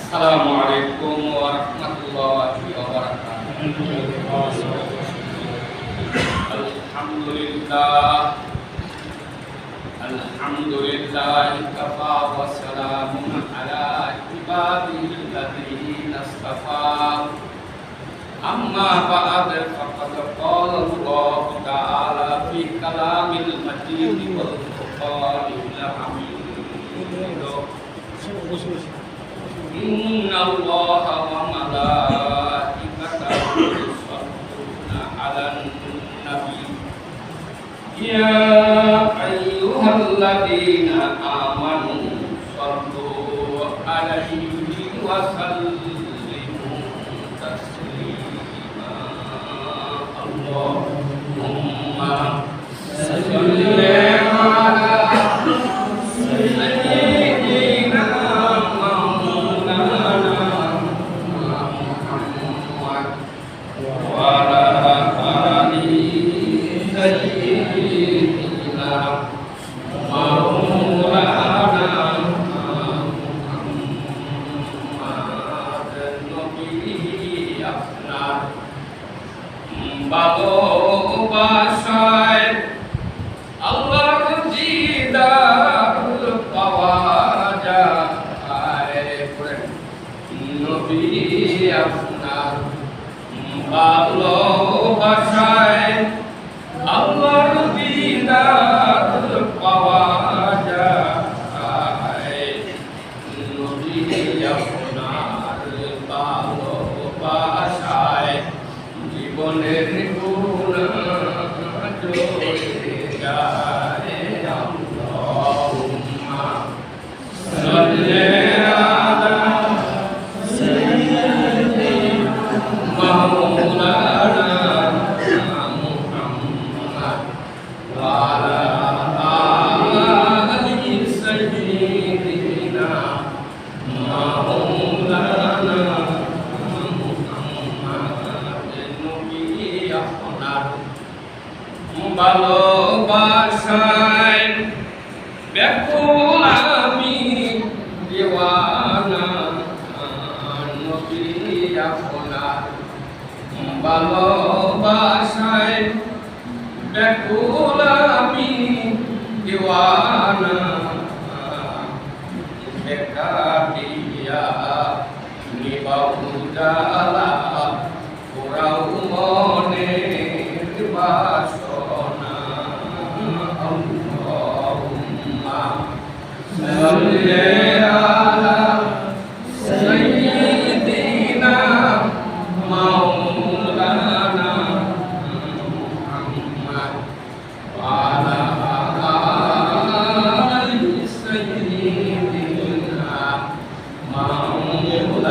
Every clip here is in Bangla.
Assalamualaikum warahmatullahi wabarakatuh. Alhamdulillah kafa wa salamun ala ibadihi alladhina istafa. Amma ba'd faqad qala Allah ta'ala fi kalamil majid wal furqanil hamid. Inna Allaha wa malaikatahu yusholluna 'alan nabi. Ya ayyuhalladzina amanu shallu 'alaihi wa sallimu taslima. Allahumma shalli 'ala sayyidina ভালোবাসায় আল্লাহর দিদার পাওয়া যায়। নবী আপনার ভালোবাসায় আল্লাহর দিদার পাওয়া যায়। নবী আপনার ভালোবাসায় জীবনের গুনাহ চলে যায়। আল্লাহুম্মা সাল্লি আলা সাইয়্যিদিনা মাওলানা মুহাম্মাদ ওয়া আলা আলি সাইয়্যিদিনা মাওলানা ভালোবাসায় ব্যাকুল আমি দিওয়ানা। নবী আপনার ভালোবাসায় ব্যাকুল আমি দিওয়ানা। দেখা দিয়া নিবাউ জালা পুরাও মনের বাসনা। আল্লাহুম্মা সাল্লি আলা সাইয়্যিদিনা মাওলানা মুহাম্মাদ ওয়া আলা আলি সাইয়্যিদিনা মাওলানা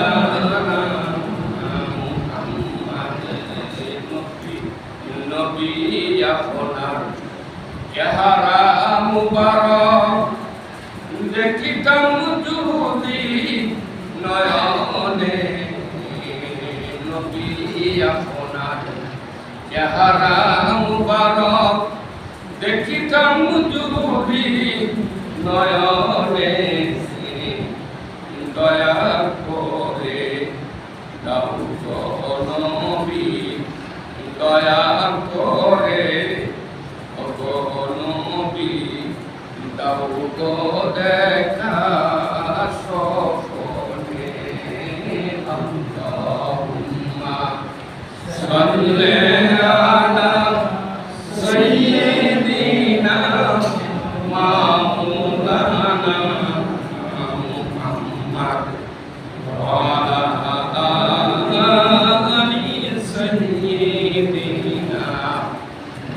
নবী আপনার চেহারা মুবারক দেখিতাম যদি নয়নে। নবী আপনার চেহারা মুবারক দেখিতাম যদি নয়নে। দয়া করে দাও গো নবী, দয়া করে ওগো নবী, দাও গো দেখা সপনে। আল্লাহুম্মা সাল্লি আলা সাইয়্যিদিনা মাওলানা মুহাম্মাদ ওয়া আলা আলি সাইয়্যিদিনা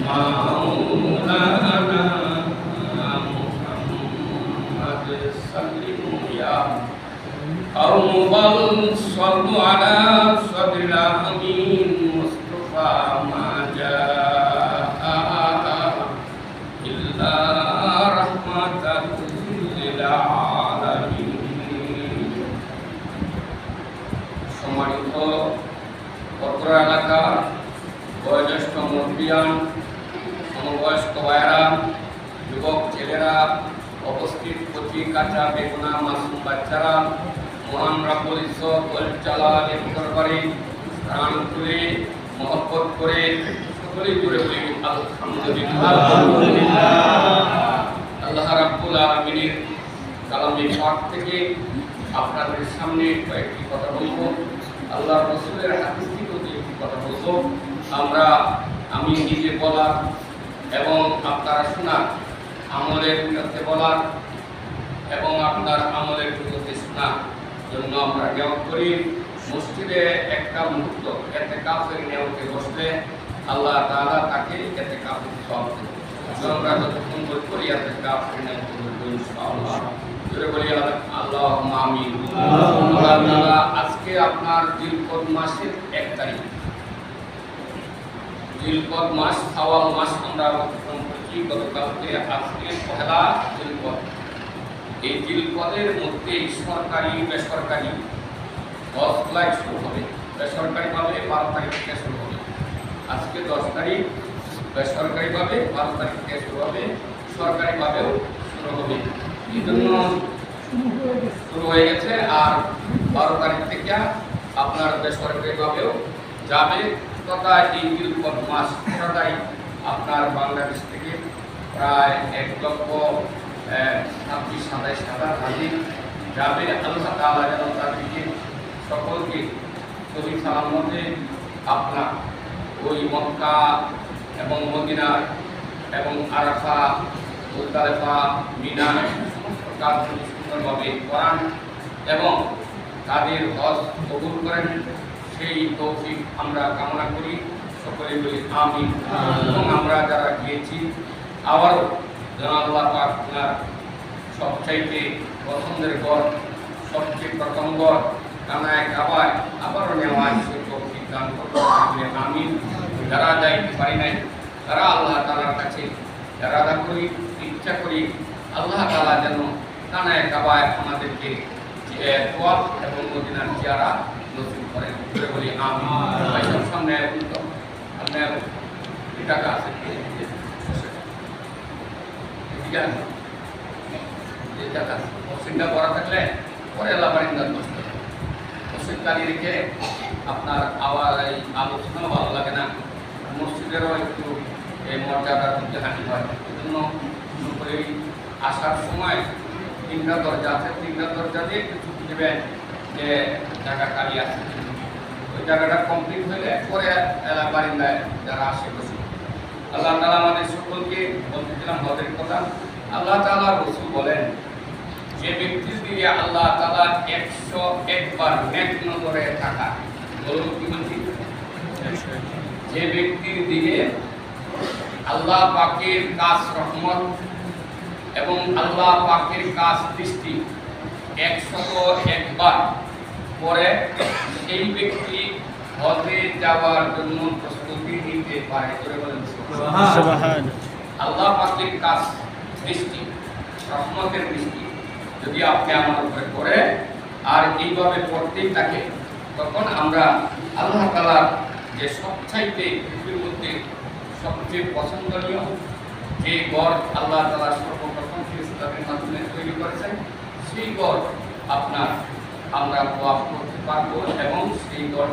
মাওলানা মুহাম্মাদ। সাল্লিমু ইয়া قوم بل صلوا على صدر الأمين مصطفى ما جاء إلا رحمة للعالمين. সম্মানিত পত্র এলাকার বয়োজ্যেষ্ঠ মুরব্বিয়ান, সমবয়স্ক ভাইয়েরা, যুবক ছেলেরা, উপস্থিত কচি কাঁচা বেগুনা মাসুম বাচ্চারা, মহান রাব্বুল ইজ্জত ওয়াল জালালের দরবারে প্রাণ খুলে মহব্বত করে সকলেই জুড়ে বলি আলহামদুলিল্লাহ। আল্লাহ রাব্বুল আলামিনের কালামে পাক থেকে আপনাদের সামনে কয়েকটি কথা বলবো, আল্লাহ রাসূলের হাদিস থেকে একটি কথা বলবো। আমি নিজে বলার এবং আপনারা শোনার, আমলের বিরুদ্ধে বলার এবং আপনার আমলের বিরুদ্ধে শোনার জন্য আমরা নিয়ত করি। মসজিদে একটা মুহূর্ত ইতিকাফের নিয়তে বসলে আল্লাহ তাআলা তাকে ইতিকাফের সওয়াব দেন। আমরা যতক্ষণ করি ইতিকাফের নিয়তে বসবো ইনশাআল্লাহ। জোরে বলি আল্লাহুম্মা আমিন। আল্লাহ তাআলা আজকে আপনার জিলকদ মাসের 1 তারিখ, জিলকদ মাস শাওয়াল মাস আমরা অতিক্রম করেছি গতকালকে। আজকে পহেলা জিলকদ। এই জিলকদের মধ্যে সরকারি বেসরকারি হজ ফ্লাইট শুরু হবে। বেসরকারিভাবে 12 তারিখ থেকে শুরু হবে। আজকে 10 তারিখ, বেসরকারিভাবে 12 তারিখ থেকে শুরু হবে, সরকারিভাবেও শুরু হবে। এই জন্য শুরু হয়ে গেছে, আর 12 তারিখ থেকে আপনার বেসরকারিভাবেও যাবে। তথা এই জিলকদ মাস পুরোটাই আপনার বাংলাদেশ থেকে প্রায় 1,26,000 হাজির যাবে। আল্লাহ তাআলা যেন তাদেরকে সকলকে সহি সালামতে আপনার ওই মক্কা এবং মদিনা এবং আরাফা, মুজদালিফা, মিনা সমস্ত কাজগুলি সুন্দরভাবে করান এবং তাদের হজ কবুল করেন, সেই তৌফিক আমরা কামনা করি। সকলে বলি আমিন। এবং আমরা যারা গিয়েছি আবারও যেন আল্লাহ পাক আপনার সবচাইতে পছন্দের ঘর, সবচেয়ে প্রথম ঘর কানায় কাবায় আবারও নেওয়া সেই তৌফিক দান করতে আমিন। যারা যাইতে পারি নাই তারা আল্লাহ তাআলার কাছে ইরাদা করি, ইচ্ছা করি আল্লাহ তাআলা যেন কানায় কাবায় আমাদেরকে তোয়াফ এবং মদিনার জিয়ারত নসিব করেন। বলি আমিন। সামনে আপনার টাকা আছে মসজিদটা করা থাকলে পরে আল্লাহ বারিন্দার নষ্ট মসজিদ কালি রেখে আপনার আবার এই আলোচনা ভালো লাগে না, মসজিদেরও একটু এই মর্যাদার মধ্যে হানি হয়। এই জন্য করে আসার সময় 3টা দরজা আছে, 3টা দরজা দিয়ে একটু ছুটি দেবেন যে জায়গা খালি আছে। ওই জায়গাটা কমপ্লিট হলে পরে বারিন্দায় যারা আসে বসে। আল্লাহ তাআলা আমাদের সকলকে বলতেছিলাম হজের কথা। আল্লাহ তাআলা রাসূল বলেন, যে ব্যক্তির দিকে আল্লাহ তাআলা 101 বার নেক নজরে থাকা, বলুন কি বলছি, যে ব্যক্তির দিকে আল্লাহ পাকের কাজ রহমত এবং আল্লাহ পাকের কাজ দৃষ্টি 101 বার পরে সেই ব্যক্তি হজে যাওয়ার জন্য প্রস্তুতি নিতে পারে। সুবহান। আল্লাহ পাকের কাজ দৃষ্টি, রহমতের দৃষ্টি যদি আপনি আমার উপরে করে আর এইভাবে পড়তেই থাকে, তখন আমরা আল্লাহ তাআলার যে সবচাইতে পৃথিবীর মধ্যে সবচেয়ে পছন্দনীয় যে ঘর আল্লাহ তাআলা সর্বপ্রথম ফেরেশতাদের মাধ্যমে তৈরি করেছেন, সেই ঘর আপনার আমরা তোয়াফ করতে পারবো এবং সেই ঘর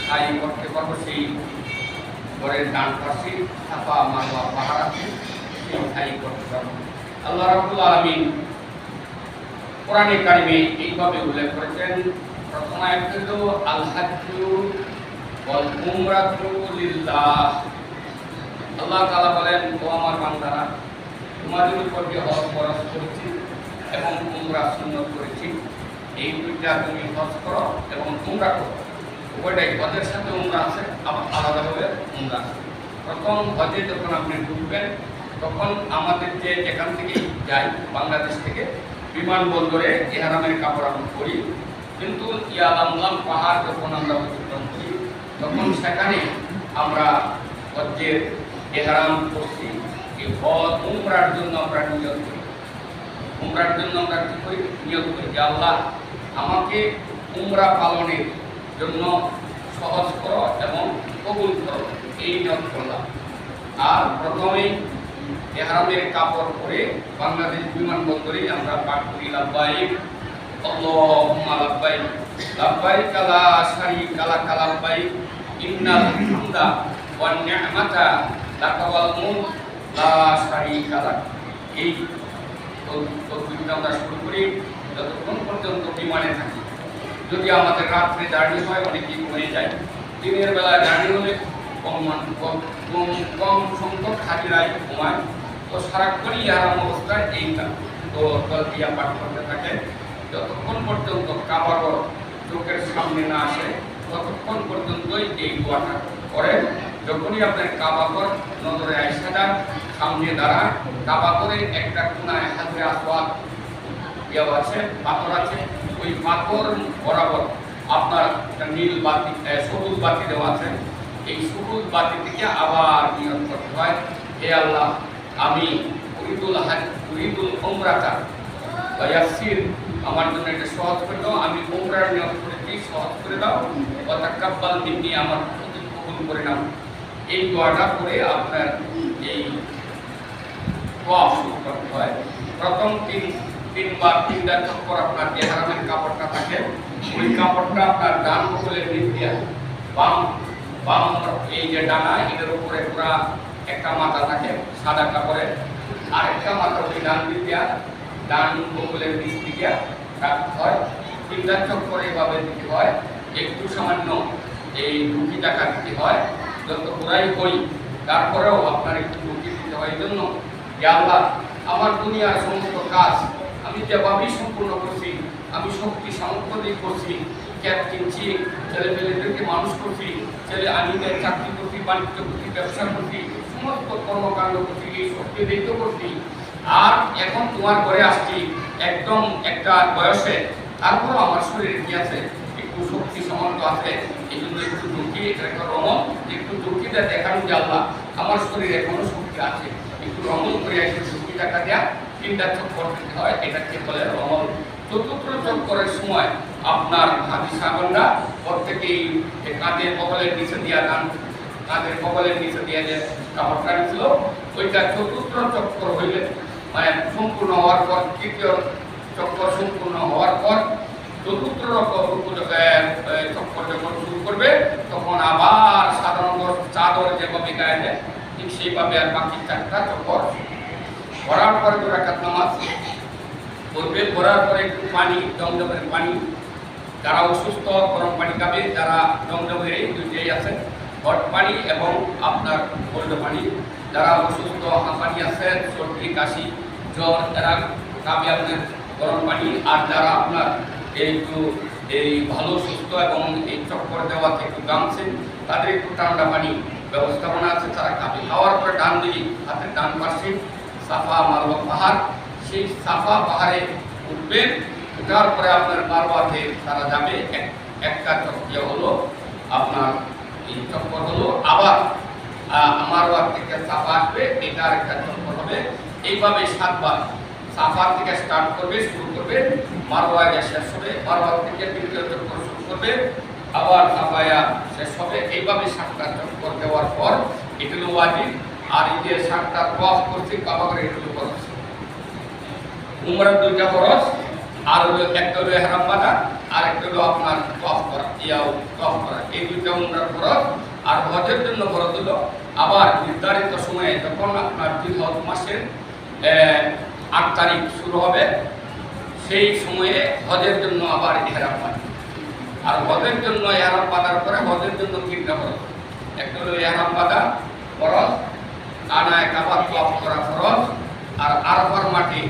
তাই করতে পারবো। সেই ঘরের ডান পাশে সাফা মারওয়া পাহাড় আছে, সেই তাই করতে পারবো। আল্লাহ রাব্বুল আলামিন কোরআনে কারিমে এইভাবে উল্লেখ করেছেন। প্রথম আয়াতে হলো আল হাজ্জু ওয়াল উমরাতু লিল্লাহ। আল্লাহ তাআলা বলেন, ও আমার বান্দারা, তোমাদের উপর যে হজ ফরজ করেছি এবং উমরা সুন্নাত করেছি, এই দুইটা তুমি হজ করো এবং উমরা করো। ওইটাই হজের সাথে উমরা আছে, আবার আলাদাভাবে উমরা আছে। প্রথম হজে যখন আপনি ঢুকবেন তখন আমাদের যে যেখান থেকে যাই বাংলাদেশ থেকে বিমানবন্দরে ইহরামের কাপড় আমরা পরি, কিন্তু ইয়ালামলাম পাহাড় যখন আমরা অতিক্রম করি তখন সেখানে আমরা হজ্জের ইহরাম করছি। এই হজ উমরার জন্য আমরা নিয়ত করি। উমরার জন্য আমরা কি করি? নিয়ত করি যে আল্লাহ আমাকে উমরা পালনের জন্য সহজ করো এবং কবুল করো, এই নিয়ত করলাম। আর প্রথমেই ইহরামের কাপড় পরে বাংলাদেশ বিমানবন্দরে আমরা পাঠ করি লাব্বাইক আল্লাহুম্মা লাব্বাইক লাব্বাইক লা শারীকা লাক লাব্বাইক ইন্নাল হামদা ওয়ান নি'মাতা লাকা ওয়াল মুলক লা শারীকা লাক। এই তকবীরটা আমরা শুরু করি যতক্ষণ পর্যন্ত বিমানে থাকি। যদি আমাদের রাত্রে জার্নি হয়, অনেকেই ঘুমিয়ে যায়। দিনের বেলা জার্নি হলে কম সংখ্যক হাজিরাই ঘুমায়। তো সারাক্ষণই আরাম অবস্থায় এই দিয়া পাঠ করতে থাকে। যতক্ষণ পর্যন্ত কাবাঘর চোখের সামনে না আসে ততক্ষণ পর্যন্তই এই দোয়াটা করে। যখনই আপনার কাবাঘর নজরে আইসা যান, সামনে দাঁড়ান, কাবাঘরের একটা কোনায় হাজরে আসওয়াদ দেওয়া আছে, পাথর আছে, ওই পাথর বরাবর আপনার একটা নীল বাতি, সবুজ বাতি দেওয়া আছে। এই সবুজ বাতি থেকে আবার নিয়ত করতে হয়, হে আল্লাহ, আমি উরিদুল উমরাতা ওয়াসির, আমার জন্য এটা সহজ করে দাও, আমি উমরার নিয়ত করেছি, সহজ করে দাও, ওয়া তাকাব্বাল মিন্নি, আমার প্রতি কবুল করে নাও। এই দোয়াটা করে আপনার এই ওয়াফ শুরু করতে হয়। প্রথম তিনবার তিনটা চক্কর আপনার যে হারামের কাপড়টা থাকে, ওই কাপড়টা আপনার ডান বগলের নিচ দিয়া বাম এই যে ডানা, এটার উপরে পুরা একটা মাথা থাকে সাদা কাপড়ে, আরেকটা মাথা ওই ডান দিক দিয়া ডান বগলের নিচ দিকে রাখতে হয়। তিনটা চক্কর এভাবে দিতে হয়। একটু সামান্য এই ঢুকি টাকা দিতে হয়, যত পুরাই হই তারপরেও আপনার একটু ঢুকি দিতে হয়। এই জন্য যে আল্লাহ, আমার দুনিয়ার সমস্ত কাজ আমি যেভাবেই সম্পূর্ণ করছি, আমি শক্তি সামর্থ্য দিয়ে করছি, ক্যাব কিনছি, ছেলেপেলেদেরকে মানুষ করছি, আমি চাকরি করছি, বাণিজ্য করছি, ব্যবসা করছি, সমস্ত কর্মকাণ্ড করছি, এই শক্তি দিয়ে তো করছি। আর এখন তোমার ঘরে আসছি একদম একটা বয়সে, তারপরেও আমার শরীরে কি আছে, একটু শক্তি সামর্থ্য আছে। এই জন্য একটু ঝুঁকি, এটা একটা রমন, একটু ঝুঁকিটা দেখানো যে আল্লাহ, আমার শরীরে এখনো শক্তি আছে, একটু রমন করে একটু ঝুঁকি টাকা দেওয়া। তিনটা চক্কর দিতে হয়, এটাকে বলে রমল। চতুর্থ চক্করের সময় আপনার হাতি সাগররা প্রত্যেকেই কাঁধের কবলের নিচে দিয়া দান, কাঁধের কবলের নিচে দিয়ে যে কাপড়টা ছিল, ওইটা চতুর্থ চক্কর হইলে মানে সম্পূর্ণ হওয়ার পর, তৃতীয় চক্কর সম্পূর্ণ হওয়ার পর চতুর্থ চক্কর যখন শুরু করবে, তখন আবার সাধারণত চাদর যেভাবে গায়ে দেয় ঠিক সেইভাবে আর বাকি চারটা চক্কর করার পরে 2 রাকাত নামাজ পড়বে। করার পরে একটু পানি, জমজমের পানি, যারা অসুস্থ গরম পানি খাবে, যারা জমজমের এই দুইটাই আছে, হট পানি এবং আপনার কোল্ড পানি। যারা অসুস্থ হাঁপানি আছে, সর্দি কাশি জ্বর, তারা খাবে আপনার গরম পানি। আর যারা আপনার একটু এই ভালো সুস্থ এবং এই চক্কর দেওয়াতে একটু গামছেন, তাদের একটু ঠান্ডা পানি ব্যবস্থাপনা আছে, তারা খাবে। খাওয়ার পরে ডান দিকে হাতের ডান পাশে সাফা মারওয়া পাহাড়, সেই সাফা পাহাড়ে উঠবেন। ওঠার পরে আপনার মারওয়াতে তারা যাবে, একটা চক্রিয়া হলো আপনার এই চক্কর হলো, আবার মারওয়া থেকে সাফা আসবে, এটার একটা চক্কর হবে। এইভাবে 7 বার সাফা থেকে স্টার্ট করবে, শুরু করবে, মারওয়ায় শেষ হবে, মারওয়া থেকে 3টা চক্কর শুরু করবে, আবার সাফায়া শেষ হবে। এইভাবে 7টা চক্কর দেওয়ার পর এগুলো ওয়াজিব। আর এই যে 7টা তওয়াফ করছে কাবাগরে, এগুলো ফরজ। উমরার 2টা ফরজ, আর একটা হলো ইহরাম বাঁধা, আর একটা হলো আপনার তওয়াফ করা, তওয়াফ করা। এই 2টা উমরার ফরজ। আর হজের জন্য ফরজ হলো আবার নির্ধারিত সময়ে, যখন আপনার জিলহজ মাসের 8 তারিখ শুরু হবে, সেই সময়ে হজের জন্য আবার ইহরাম বাঁধা। আর হজের জন্য ইহরাম বাঁধার পরে হজের জন্য 3টা ফরজ। একটা হলো ইহরাম বাঁধা ফরজ, কানায় কাবা তওয়াফ করা ফরজ, আর আরাফার মাঠে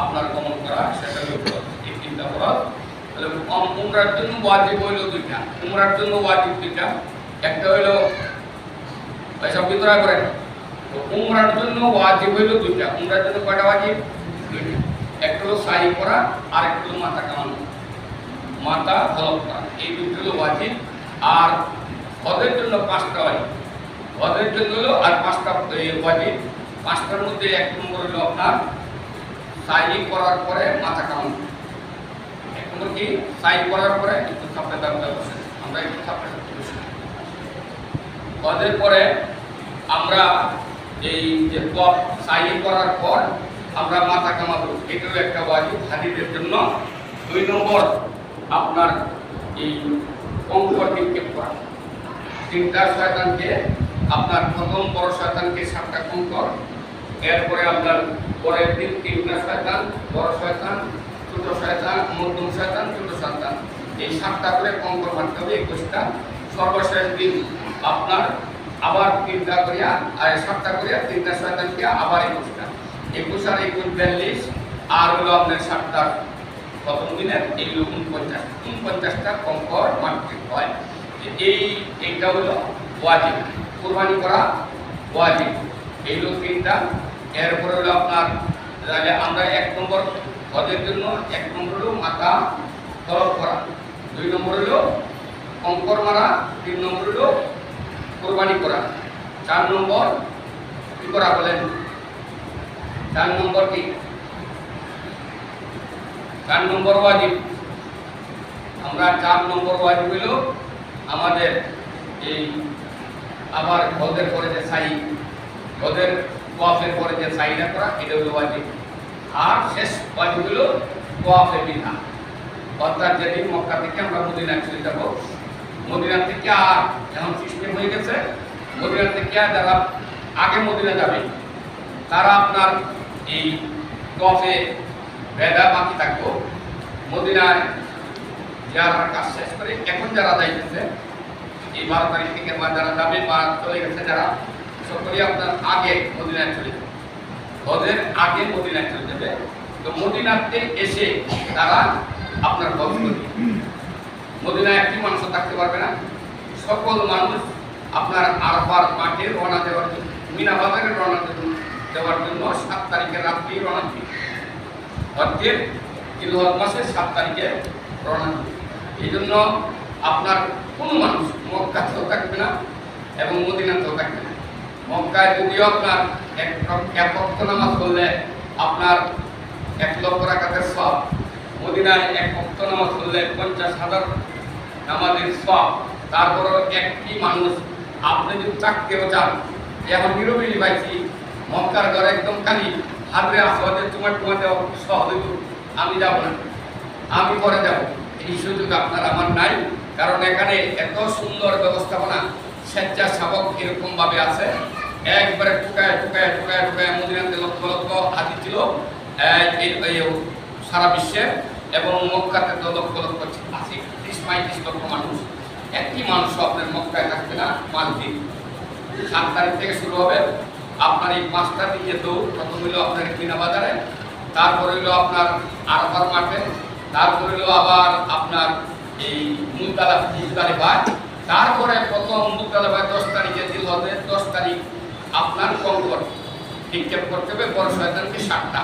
আপনার গমন করা সেটা হলো ফরজ। এই 3টা ফরজ। তাহলে উমরার জন্য ওয়াজিব হইল 2টা, উমরার জন্য ওয়াজিব 2টা। একটা হইলো সব বিতরা করেন, তো উমরার জন্য ওয়াজিব হইল 2টা। উমরার জন্য কয়টা ওয়াজিব? 2টা। একটা হলো সাই করা, আর একটা হলো মাথা কামানো, মাথা হলক করা। এই 2টো হলো ওয়াজিব। আর হজের জন্য 5টা ওয়াজিব, হজের জন্য হলো আর 5টা ওয়াজিব। 5টার মধ্যে 1 নম্বর হলো আপনার সাই করার পরে মাথা কামানো। 1 নম্বর কি? সাই করার পরে একটু সাপড়ে দাঁড়াতে বসে, আমরা একটু সাপড়ে বসে। হজের পরে আমরা এই যে সাই করার পর আমরা মাথা কামাবো, এটাও একটা ওয়াজিব। হাজিদের জন্য 2 নম্বর আপনার এই কঙ্কর নিক্ষেপ করা। 3টা শয়তানকে আপনার প্রথম বড় শয়তানকে 7টা কঙ্কর, এরপরে আপনার পরের দিন 3টা শয়তান, বড় শয়তান, ছোট শয়তান, মধ্যম শয়তান, ছোট শয়তান, এই 7টা করে কঙ্কর মারতে হবে 21টা। সর্বশেষ দিন আপনার আবার 3টা করিয়া আর 7টা করিয়া 3টা শয়তানকে আবার 21টা, 21 আর 21 42, আর হলো আপনার 7টা প্রথম দিনের এইগুলো 49টা কঙ্কর মারতে হয়। এইটা হলো ওয়াজিব, কুরবানি করা ওয়াজিব। এইগুলো 3টা। এরপরে হলো আপনার আমরা 1 নম্বর হজের জন্য 1 নম্বর হলো মাথা তরফ করা, 2 নম্বর হলো কঙ্কর মারা, 3 নম্বর হলো কুরবানি করা, 4 নম্বর কি করা বলেন? 4 নম্বর কি? 4 নম্বর ওয়াজিব। আমরা 4 নম্বর ওয়াজিব হলো আমাদের এই আবার হজের পরে যে সাই, হজের ওয়াফের পরে যে সাইটা করা, এটা হলো ওয়াজিব। আর শেষ ওয়াজিব হলো ওয়াফে বিধা, অর্থাৎ যেদিন মক্কা থেকে আমরা মদিনায় চলে যাব, মদিনা থেকে আর এখন সিস্টেম হয়ে গেছে, মদিনা থেকে যারা আগে মদিনা যাবে তারা আপনার এই ওয়াফে বেদা বাকি থাকবো, মদিনায় যারা কাজ শেষ করে এখন যারা যাইতেছে এই 12 তারিখ থেকে বা যারা যাবে বা চলে গেছে যারা, সকলেই আপনার আগে মদিনায় চলে যাবে, হজের আগে মদিনায় চলে যাবে। তো মদিনাতে এসে তারা আপনার হজ করবে। মদিনায় একটি মানুষ থাকতে পারবে না, সকল মানুষ আপনার আরফার মাঠে রওনা দেওয়ার জন্য, মিনা বাজারে রওনা দেওয়ার জন্য 7 তারিখের রাত্রি রওনা দিবে। হজের জিলহজ মাসের 7 তারিখে রওনা দিবে। এই জন্য আপনার কোনো মানুষ মক্কাতেও থাকবে না এবং মদিনাতেও থাকবে না। মক্কায় যদিও আপনার এক ওয়াক্ত নামাজ পড়লে আপনার 1 লক্ষ রাকাতের সওয়াব, মদিনায় 1 ওয়াক্ত নামাজ পড়লে 50,000 নামাজের সওয়াব। তারপরও একটি মানুষ আপনি যদি থাকতেও চান, এখন নিরবিলি পাইছি মক্কার ঘরে একদম খালি হাজরে আসওয়াদের তোমার দেওয়া সহজ, আমি যাব না, আমি পরে যাব, এই সুযোগ আপনার আমার নাই। কারণ এখানে এত সুন্দর ব্যবস্থাপনা, স্বেচ্ছাসেবক এরকম ভাবে আছে, একবারে টুকায় টুকায় টুকায় টুকায় মদিনাতে লক্ষ লক্ষ হাজি ছিল সারা বিশ্বে, এবং মক্কাতে তো লক্ষ লক্ষ 30-35 লক্ষ মানুষ। একটি মানুষ আপনার মক্কায় থাকবে না 5 দিন। 7 তারিখ থেকে শুরু হবে আপনার এই 5টা দিন যেত, প্রথম হইল আপনার মিনা বাজারে, তারপর হইল আপনার আরফার মাঠে, তারপর হইল আবার আপনার এই মুজদালিফায়, তারপরে প্রথম মুজদালিফায় 10 তারিখে জিলহজের 10 তারিখ আপনার কঙ্কর নিক্ষেপ করতে হবে বড় শয়তানকে 7টা।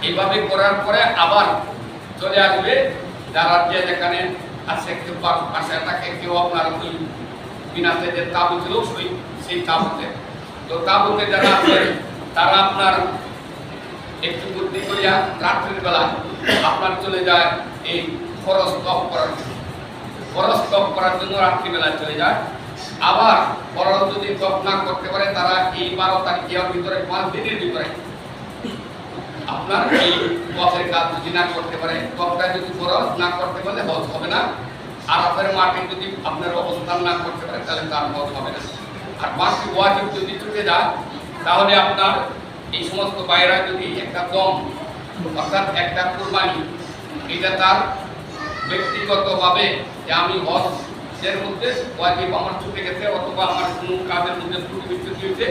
এইভাবে করার পরে আবার চলে আসবে যারা যেখানে আছে, কেউ পাশে থাকে, কেউ আপনার ওই বিনাতে যে তাবু ছিল সেই তাবুতে। তো তাবুতে যারা আছে তারা আপনার একটু বুদ্ধি করিয়া রাত্রির বেলা আপনার চলে যায় এই ফরজ তপ করার জন্য, ফরজ তপ করার জন্য রাত্রিবেলায় চলে যায়। আবার ফরজ যদি তপ না করতে পারে তারা এই 12 তারিখের ভিতরে 5 দিনের ভিতরে আপনার এই তপের কাজ যদি না করতে পারে, তপটা যদি ফরজ না করতে পারলে হজ হবে না। আরফের মাঠে যদি আপনার অবস্থান না করতে পারে তাহলে তার হজ হবে না। আর বাকি ওয়াজিব যদি চলে যায় তাহলে আপনার এই সমস্ত বাইরা যদি একটা দম অর্থাৎ একটা কুরবানি, এটা তার ব্যক্তিগতভাবে যে আমি হজের মধ্যে ওয়াজিব আমার ছুটে গেছে অথবা আমার কোনো কাজের মধ্যে ত্রুটি বিচ্যুতি হয়েছে,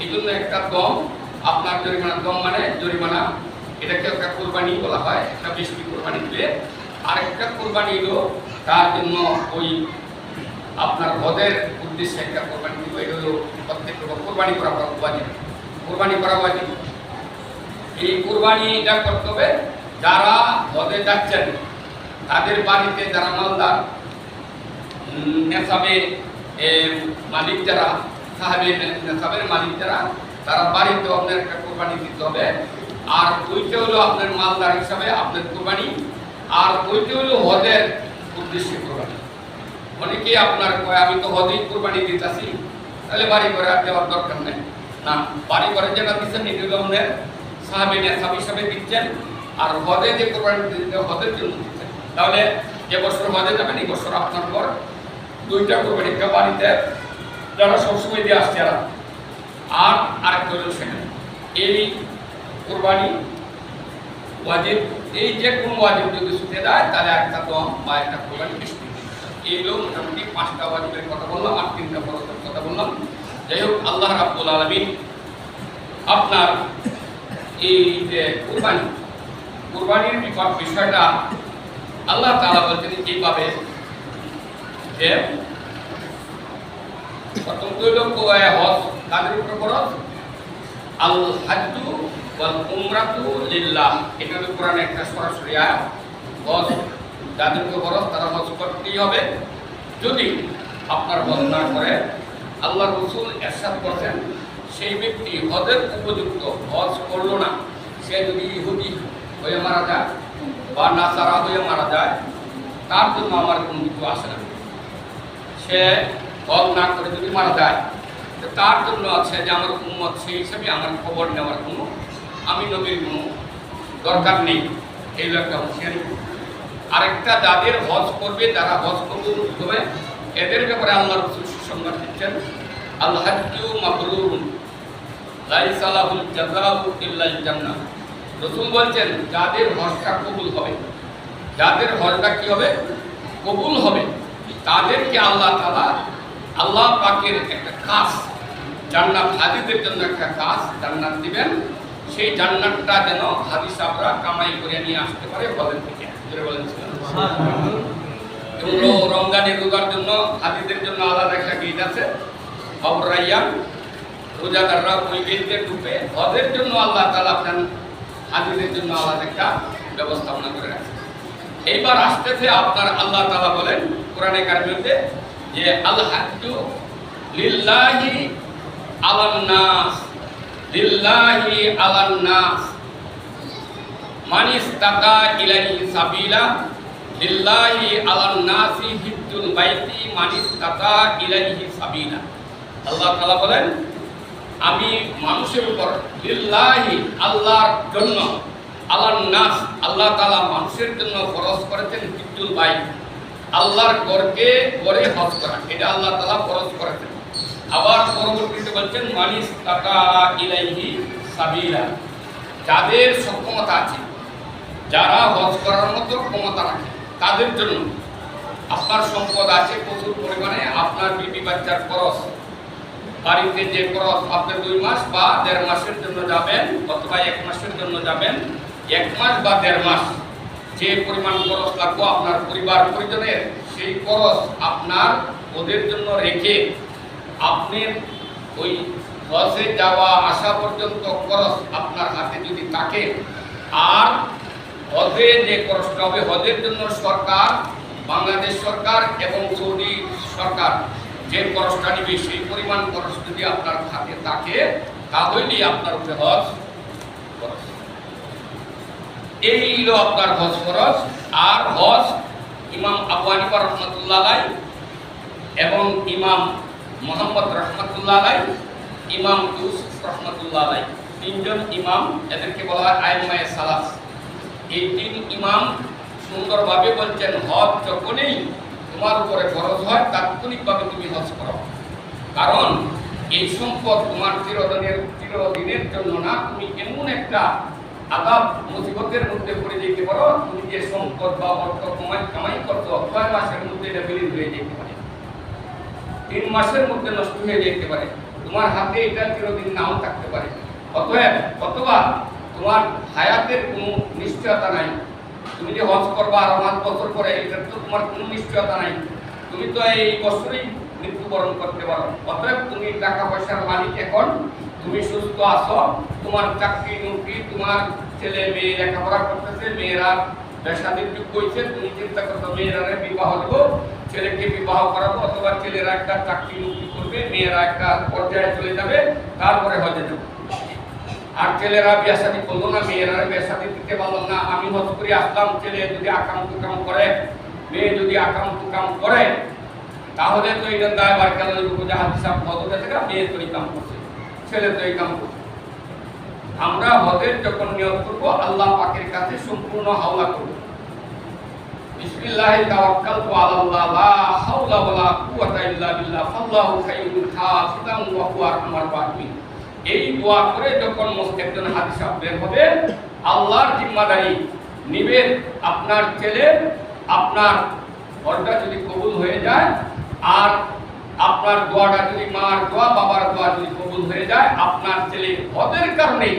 এই জন্য একটা দম আপনার জরিমানা, দম মানে জরিমানা, এটাকে একটা কোরবানি বলা হয়। একটা বেশি কোরবানি দিলে আরেকটা কোরবানি হলো তার জন্য ওই আপনার হজের উদ্দেশ্যে একটা কোরবানি দিব, এটা হলো প্রত্যেক কোরবানি করা ওয়াজিব, কোরবানি করা ওয়াজিব। এই কোরবানিটা করতে হবে যারা হজে যাচ্ছেন তাদের বাড়িতে যারা মালদার নেশাবে মালিক যারা, সাহেবের নেশাবের মালিক যারা, তারা বাড়িতে আপনার একটা কোরবানি দিতে হবে। আর ওইটা হলো আপনার মালদার হিসাবে আপনার কোরবানি, আর ওইটা হলো হজের উদ্দেশ্যে কোরবানি। অনেকেই আপনার কয় আমি তো হজেই কোরবানি দিতেছি, তাহলে বাড়ি করে আর দেওয়ার দরকার নেই। না, বাড়ি করে যেটা দিচ্ছেন নির্গমনের সাহাবে নেশাব হিসাবে দিচ্ছেন, আর হজে যে কোরবানি দিচ্ছেন হজের জন্য দিচ্ছেন। তাহলে যে বছর হজে যাবেন এই বছর আপনার পর 2টা করবেন, একটা বাড়িতে যারা সবসময় দিয়ে আসছে আর আরেকটা হলো সেখানে এই কোরবানি ওয়াজিব, এই যে কোনো ওয়াজিব যদি ছুটে দেয় তাহলে একটা দম বা একটা কোরবানি বেশি। এইগুলো মোটামুটি 5টা ওয়াজিবের কথা বললাম আর 3টা ফরজের কথা বললাম। যাই হোক, আল্লাহ রাব্বুল আলামিন আপনার এই যে কোরবানির বিষয়টা আল্লাহ তাআলা বলছেন এইভাবে যে প্রথম হজ তাদের উপর ফরজ, আল হাজ্জু ওয়াল উমরাতু লিল্লাহ, এটা হলো কোরআনের একটা সরাসরি আয়াত। হজ যাদের উপর ফরজ তারা হজ করতেই হবে। যদি আপনার হজ না করে, আল্লাহ রাসূল ইরশাদ করেছেন সেই ব্যক্তি হজের উপযুক্ত, হজ করলো না, সে যদি ইহুদি হয়ে মারা যায় বা নাসারা হয়ে মারা যায়, তার জন্য আমার কোনো কিছু আসে না। সে হজ না করে যদি মারা যায়, তার জন্য আছে যে আমার উম্মত, সেই হিসেবে আমার খবর নেওয়ার কোনো, আমি নবীর কোনো দরকার নেই। এই একটা হুঁশিয়ারি। আরেকটা, যাদের হজ করবে, যারা হজ করবে হবে, এদের ব্যাপারে আল্লাহ রাসূল সুসংবাদ দিচ্ছেন, আল হাজ্জু মাবরুরুন লাইসা লাহুল জাযাউ ইল্লাল জান্নাহ। রাসূল বলছেন যাদের হজটা কবুল হবে, যাদের হজটা কি হবে, কবুল হবে, তাদেরকে আল্লাহ তাআলা, আল্লাহ পাকের একটা কাজ, জান্নাত, হাজিদের জন্য একটা কাজ জান্নাত দিবেন। সেই জান্নাতটা যেন হাজি সাহেবরা কামাই করে নিয়ে আসতে পারে হজের থেকে। রমজানের রোজার জন্য হাজিদের জন্য আলাদা একটা গেট আছে, অবরাইয়ান, রোজাদাররা ওই গেটে ঢুকে। হজের জন্য আল্লাহ তাআলা আপনার হাজিদের জন্য আলাদা একটা ব্যবস্থাপনা করে রাখেন। এইবার আসতেছে আপনার আল্লাহ তাআলা বলেন কোরআনে কারিমে যে আল হাজ্জু লিল্লাহি আলান নাস, লিল্লাহি আলান নাস মান ইসতাতা ইলাইহি সাবিলা, লিল্লাহি আলান নাসি হিজ্জুল বাইতি মান ইসতাতা ইলাইহি সাবিলা। আল্লাহ তাআলা বলেন আমি মানুষের উপর, লিল্লাহি আল্লাহর জন্য, আলান নাস আল্লাহ তাআলা মানুষের জন্য ফরজ করেছেন হিজ্জুল বাইত, আল্লাহর ঘরকে ঘরে হজ করা, এটা আল্লাহ তাআলা ফরজ করেছেন। আবার পরবর্তীতে বলছেন মান ইসতাতা ইলাইহি সাবিলা, যাদের সক্ষমতা আছে, যারা হজ করার মতো ক্ষমতা রাখে তাদের জন্য। আপনার সম্পদ আছে প্রচুর পরিমাণে, আপনার বিবি বাচ্চার খরচ, বাড়িতে যে খরচ, আপনি 2 মাস বা 1.5 মাসের জন্য যাবেন অথবা 1 মাসের জন্য যাবেন, 1 মাস বা 1.5 মাস যে পরিমাণ খরচ লাগবে আপনার পরিবার পরিজনের, সেই খরচ আপনার ওদের জন্য রেখে আপনি ওই হজে যাওয়া আসা পর্যন্ত খরচ আপনার হাতে যদি থাকে, আর হজে যে খরচটা হবে, হজের জন্য সরকার, বাংলাদেশ সরকার এবং সৌদি সরকার যে খরচটা নিবে, সেই পরিমাণ খরচ যদি আপনার হাতে থাকে, তাহলেই আপনার উপরে হজ খরচ। এই হলো আপনার হজ খরচ। আর হজ ইমাম আবু হানিফা রাহমাতুল্লাহ আলাইহি এবং ইমাম মুহাম্মদ রাহমাতুল্লাহ আলাইহি, ইমাম ইউসুফ রাহমাতুল্লাহ আলাইহি, 3 জন ইমাম, এদেরকে বলা হয় আইম্মায়ে সালাস। এই 3 ইমাম সুন্দরভাবে বলছেন হজ যখনই তোমার উপরে ফরজ হয় তাৎক্ষণিকভাবে তুমি হজ করো, কারণ এই সম্পদ তোমার চিরদিনের জন্য না। তুমি এমন একটা আযাব মুসিবতের মধ্যে পড়ে যেতে পারো, তুমি যে সম্পদ বা অর্থ কামাই করছো 6 মাসের মধ্যে এটা বিলীন হয়ে যেতে পারে, 3 মাসের মধ্যে নষ্ট হয়ে যেতে পারে, তোমার হাতে এটা চিরদিন নাও থাকতে পারে। অতএব অথবা তোমার হায়াতের কোনো নিশ্চয়তা নাই, তুমি যে হজ করবা আর 5 বছর পরে, এটা তো তোমার কোনো নিশ্চয়তা নাই, তুমি তো এই বছরেই মৃত্যুবরণ করতে পারো। অতএব তুমি টাকা পয়সার মালিক, এখন তুমি সুস্থ আছো, তোমার চাকরি নৌকরি, তোমার ছেলে মেয়ে লেখাপড়া করতেছে, মেয়েরা পেশাদের যোগ্য হয়েছে, তুমি চিন্তা করছো মেয়েরা বিবাহ দেবো, ছেলেকে বিবাহ করাবো, অথবা ছেলেরা একটা চাকরি নৌকরি করবে, মেয়েরা একটা পর্যায়ে চলে যাবে, তারপরে হজে যাবো। আর ছেলেরা বিয়ে শাদী করলো না, মেয়েরা বিয়ে শাদী দিতে পারলো না, আমি হজ করে আসলাম, ছেলে যদি আকাম কুকাম করে, মেয়ে যদি আকাম কুকাম করে, তাহলে তো এটা দায় বারকালের উপর জাহাজ হিসাব হজ হয়ে থাকে, মেয়ে তো এই কাম করছে, ছেলে তো এই কাম করছে। আমরা হজের যখন নিয়ত করবো, আল্লাহ পাকের কাছে সম্পূর্ণ হাওলা করবো, বিসমিল্লাহি তাওয়াক্কালতু আলাল্লাহ লা হাওলা ওয়ালা কুওয়াতা ইল্লা বিল্লাহ ফাল্লাহু খায়রুল হাফিজান ওয়া হুয়া আরহামুর রাহিমিন। এই দোয়া করে যখন একজন হাজি সাহেব বের হবে, আল্লাহর জিম্মাদারি নিবেন আপনার ছেলে, আপনার ঘরটা যদি কবুল হয়ে যায়, আর আপনার দোয়াটা যদি মার দোয়া বাবার দোয়া যদি কবুল হয়ে যায়, আপনার ছেলে হজের কারণে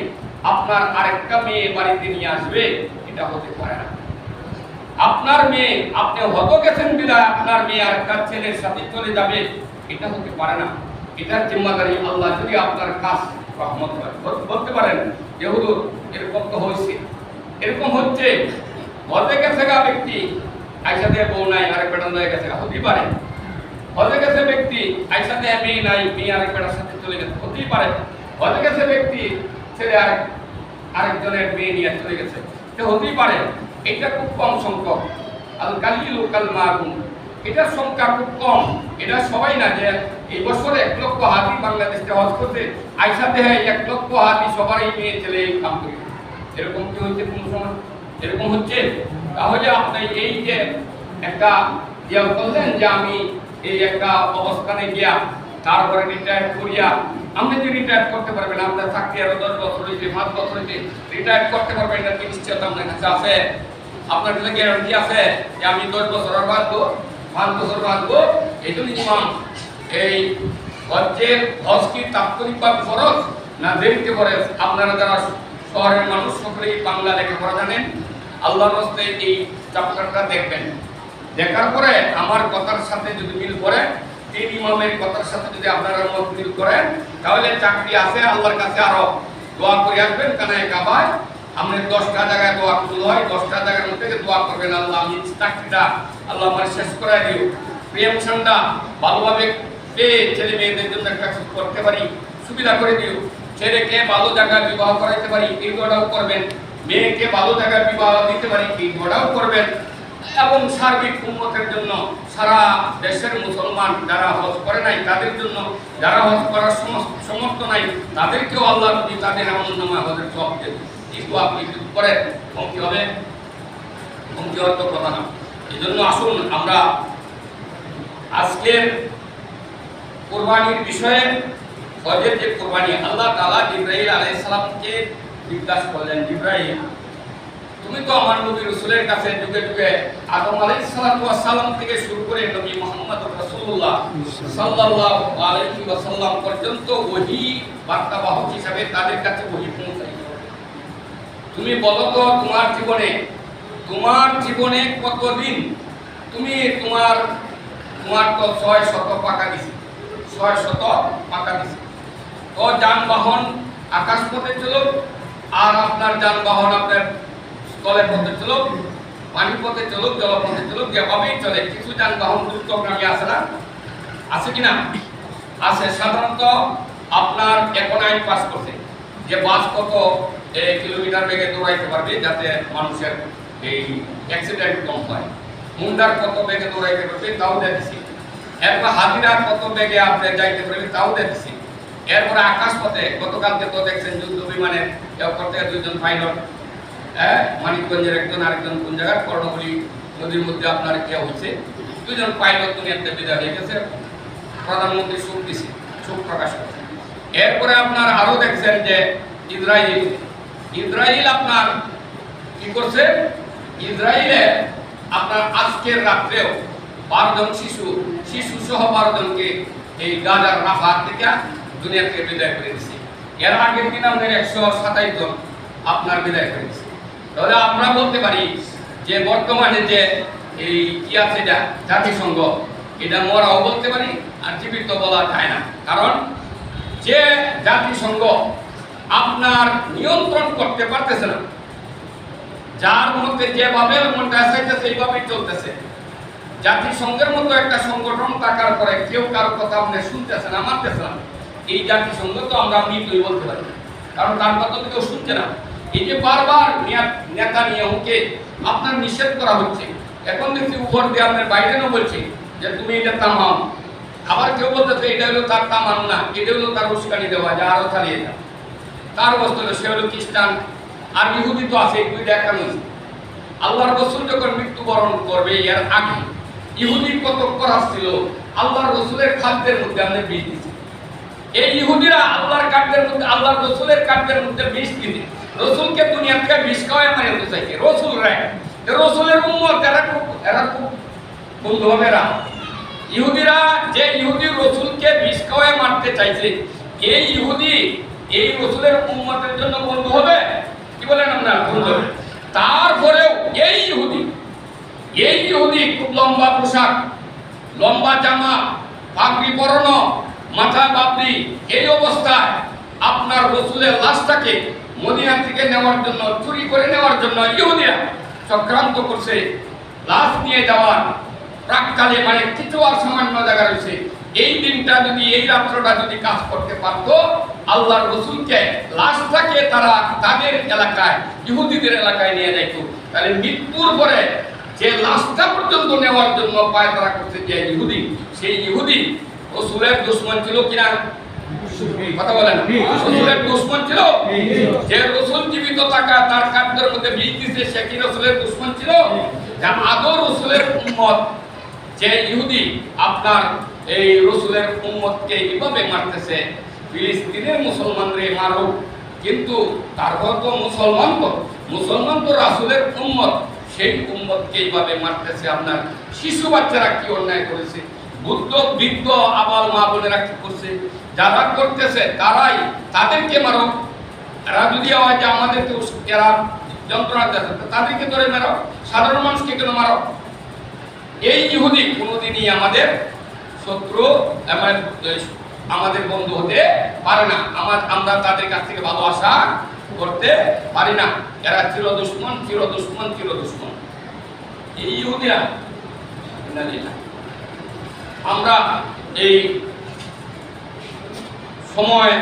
আপনার আরেকটা মেয়ে বাড়িতে নিয়ে আসবে, এটা হতে পারে না। আপনার মেয়ে, আপনি হজ গেছেন বিদায় আপনার মেয়ে আরেকটা ছেলের সাথে চলে যাবে, এটা হতে পারে না। এটার জিম্মাদারি আল্লাহ যদি আপনার কাজ রহমত হয়। বলতে পারেন যে হুজুর এরকম তো হয়েছে, এরকম হচ্ছে, হজে গেছে গা ব্যক্তি আইসাতে বউ নাই আরেক বেটার হয়ে গেছে, হতেই পারে। হজে গেছে ব্যক্তি আইসাতে মেয়ে নাই, মেয়ে আরেক বেটার সাথে চলে গেছে, হতেই পারে। হজে গেছে ব্যক্তি ছেলে আরেকজনের মেয়ে নিয়ে চলে গেছে, এটা হতেই পারে। এটা খুব কম সংখ্যক। আল কালিলু কাল মারুম, এটার সংখ্যা খুব কম। এটা সবাই না যে এই বছর 1 লক্ষ হাজি বাংলাদেশে হজ করতে, আইসাতে 1 লক্ষ হাজি সবারই মেয়ে ছেলে এই কাম করে, এরকম কি হচ্ছে কোন সময়? এরকম হচ্ছে? তাহলে আপনি এই যে একটা ইয়া বললেন যে আমি এই একটা অবস্থানে গিয়া তারপরে রিটায়ার করিয়া, আপনি যে রিটায়ার করতে পারবেন, আপনার চাকরি আরো 10 বছর হইতে 5 বছর হইতে রিটায়ার করতে পারবেন, এটা কি নিশ্চয়তা আপনার কাছে আছে? আপনার কাছে গ্যারান্টি আছে যে আমি 10 বছর আর বাঁচবো, 5 বছর বাঁচবো? এই জন্য ইমাম এই হজ কি তাৎক্ষণিকভাবে ফরজ না দেরিতে ফরজ? আপনারা যারা শহরের মানুষ সকলেই বাংলা লেখাপড়া জানেন, আল্লাহর রাস্তে এই চ্যাপ্টারটা দেখবেন। দেখার পরে আমার কথার সাথে যদি মিল করে, 3 ইমামের কথার সাথে যদি আপনারা মত মিল করেন, তাহলে চাকরি আছে। আল্লাহর কাছে আরো দোয়া করে আসবেন, কানায় কাবায় আপনি 10টা জায়গায় দোয়া কবুল হয়, 10টা জায়গার মধ্যে দোয়া করবেন, আল্লাহ আমি চাকরিটা আল্লাহ আমার শেষ করে দিও, প্রেম ঠান্ডা ভালোভাবে পেয়ে ছেলে মেয়েদের জন্য একটা করতে পারি, সুবিধা করে দিও, ছেলেকে ভালো জায়গায় বিবাহ করাইতে পারি, এই দোয়াটাও করবেন, মেয়েকে ভালো জায়গায় বিবাহ দিতে পারি, এই দোয়াটাও করবেন। এবং সার্বিক উম্মতের জন্য, সারা দেশের মুসলমান যারা হজ করে নাই তাদের জন্য, যারা হজ করার সমর্থ নাই তাদেরকেও আল্লাহ যদি তাদের আমলনামায় হজের সওয়াব দেন, এই দোয়া আপনি করেন, কমতি হবে, কমতি হওয়ার তো কথা না। এই জন্য আসুন আমরা আজকের কুরবানির বিষয়ে, হজের যে কুরবানি, আল্লাহ তাআলা জিবরাইল আলাইহিস সালামকে জিজ্ঞাসা করলেন, জিবরাইল তুমি তো আমার নবী রাসূলের কাছে যুগে যুগে আদম আলাইহিস সালাম থেকে শুরু করে নবী মুহাম্মদ রাসূলুল্লাহ সাল্লাল্লাহু আলাইহি ওয়াসাল্লাম পর্যন্ত ওহী বার্তাবাহক হিসেবে তাদের কাছে ওহী পৌঁছাইছো। তুমি বলো তো তোমার জীবনে কতদিন তুমি তোমার তো 600 পাকা দিছি, 600 পাকা দিছি। তো যানবাহন আকাশ পথে চলুক, আর আপনার যানবাহন আপনার স্থলের পথে চলুক, পানি পথে চলুক, জলপথে চলুক, যেভাবেই চলে। কিছু যানবাহন দ্রুতগামী আছে না? আছে কিনা? আছে। সাধারণত আপনার এখন আইন পাস করছে যে বাস কত কিলোমিটার বেগে দৌড়াইতে পারবে যাতে মানুষের এই অ্যাক্সিডেন্ট কম হয়, মুন্ডার কত বেগে দৌড়াইতে পারবে তাও দেখছি, এরপর হাজিরা কত বেগে আপনি যাইতে পারবে তাও দেখছি। এরপরে আকাশ পথে গতকালকে তো দেখছেন যুদ্ধ বিমানের করতে 2জন পাইলট, মানিকগঞ্জের একজন, আরেকজন কোন জায়গার কর্ণফুলী নদীর মধ্যে আপনার কে হয়েছে, 2জন পাইলট দুনিয়াতে বিদায় হয়ে গেছে, প্রধানমন্ত্রী শোক প্রকাশ করেছে। এরপরে আপনার আরো দেখছেন যে ইসরায়েল আপনার কি করছে, ইসরায়েলে আপনার আজকের রাত্রেও 12 জন শিশু সহ 12 জনকে এই গাজার রাফা থেকে দুনিয়া থেকে বিদায় করে দিচ্ছে। এর আগের দিন আমাদের 127 জন আপনার বিদায় করে দিচ্ছে। তাহলে আমরা বলতে পারি যে বর্তমানে যে এই কি আছে জাতিসংঘ, এটা মরাও বলতে পারি আর জীবিত বলা যায় না। কারণ যে জাতিসংঘ আপনার নিয়ন্ত্রণ করতে পারতেছে না, যার মধ্যে যেভাবে মনটা চাইতেছে সেইভাবেই চলতেছে। জাতিসংঘের মতো একটা সংগঠন থাকার পরে কেউ কারো কথা আপনি শুনতেছে না, মানতেছে না, এই জাতিসংঘ তো আমরা মৃতই বলতে পারি, কারণ তার কথা তো কেউ শুনছে না। এই যে বারবার নেতানিয়াহুকে আপনার নিষেধ করা হচ্ছে, এখন দেখছি উপর দিয়ে আপনার বাইডেনও বলছে যে তুমি এটা থামাও, আবার কেউ বলতেছে এটা হলো তার থামানো না, এটা হলো তার উস্কানি দেওয়া, যা আরো চালিয়ে যাও। তার অবস্থা হলো সে হলো খ্রিস্টান আর ইহুদি তো আছে, দুইটা একটা হয়েছে। আল্লাহর রাসূল যখন মৃত্যুবরণ করবে এর আগে ইহুদি কত করাস ছিল, আল্লাহর রাসূলের খাদ্যের মধ্যে আমরা বিষ দিছি। এই ইহুদিরা আল্লাহর খাদ্যের মধ্যে, আল্লাহর রাসূলের খাদ্যের মধ্যে বিষ দিছে। রাসূলকে দুনিয়া থেকে বিষ খাওয়ায় মারে দিতে চাইছে রাসূল রে। রাসূলের উম্মত এরা খুব বন্ধু হবে এরা। ইহুদিরা যে ইহুদি রাসূলকে বিষ খাওয়ায় মারতে চাইছে, এই ইহুদি এই রাসূলের উম্মতের জন্য বন্ধু হবে? কি বলেন আপনারা? বন্ধু হবে। তারপরেও এই ইহুদি খুব লম্বা পোশাক, লম্বা জামা, পাগড়ি পরানো, মাথায় পাগড়ি, এই অবস্থায় আপনার রাসূলের লাশটাকে মদিনা থেকে নেওয়ার জন্য, চুরি করে নেওয়ার জন্য ইহুদিরা চক্রান্ত করছে। লাশ নিয়ে যাওয়ার প্রাককালে মানে কিছু আর সামান্য জায়গা রয়েছে, এই দিনটা যদি, এই রাত্রটা যদি কাজ করতে পারতো, আল্লাহর রাসূলকে লাশটাকে তারা তাদের এলাকায়, ইহুদিদের এলাকায় নিয়ে যাইত, তাহলে মৃত্যুর পরে যে লাশটা পর্যন্ত নেওয়ার জন্য পায়তারা করতে যে ইহুদি, সেই ইহুদি রাসূলের দুশমন ছিল কিনা? কথা বলেন। রাসূলের দুশমন ছিল? যে রাসূল জীবিত থাকা তার খাদ্যের মধ্যে বিষ দিছে, সে কি রাসূলের দুশমন ছিল? আদৌ রাসূলের উম্মত যে ইহুদি আপনার এই রাসূলের উম্মতকে এইভাবে মারতেছে, ফিলিস্তিনের মুসলমানরে মারো, কিন্তু তারপর তো মুসলমান তো রাসূলের উম্মত, সেই উম্মতকে এইভাবে মারতেছে। আপনার শিশু বাচ্চারা কি অন্যায় করেছে, বুদ্ধ বৃদ্ধ আবাল মা বোনেরা কি করছে, যারা করতেছে তারাই, তাদেরকে মারো। এরা যদি হয় যে আমাদেরকে এরা যন্ত্রণা দেয়, তাদেরকে ধরে মারো, সাধারণ মানুষকে কেন মারো? এই ইহুদি কোনোদিনই আমাদের শত্রু, আমাদের বন্ধু হতে পারে না। আমরা তাদের কাছ থেকে ভালো আশা করতে পারি না। এরা চির দুশমন। এই ইহুদিরা, আমরা এই সময়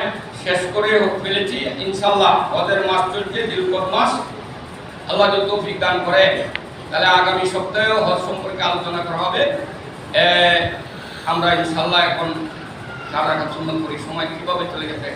শেষ করে ফেলেছি। ইনশাআল্লাহ ওদের মাস চলছে, দীর্ঘ মাস। আল্লাহ যদি তৌফিক দান করে, তাহলে আগামী সপ্তাহে হজ সম্পর্কে আলোচনা করা হবে। আমরা ইনশাআল্লাহ এখন সারা রাত সুন্দর করি। সময় কিভাবে চলে গেছে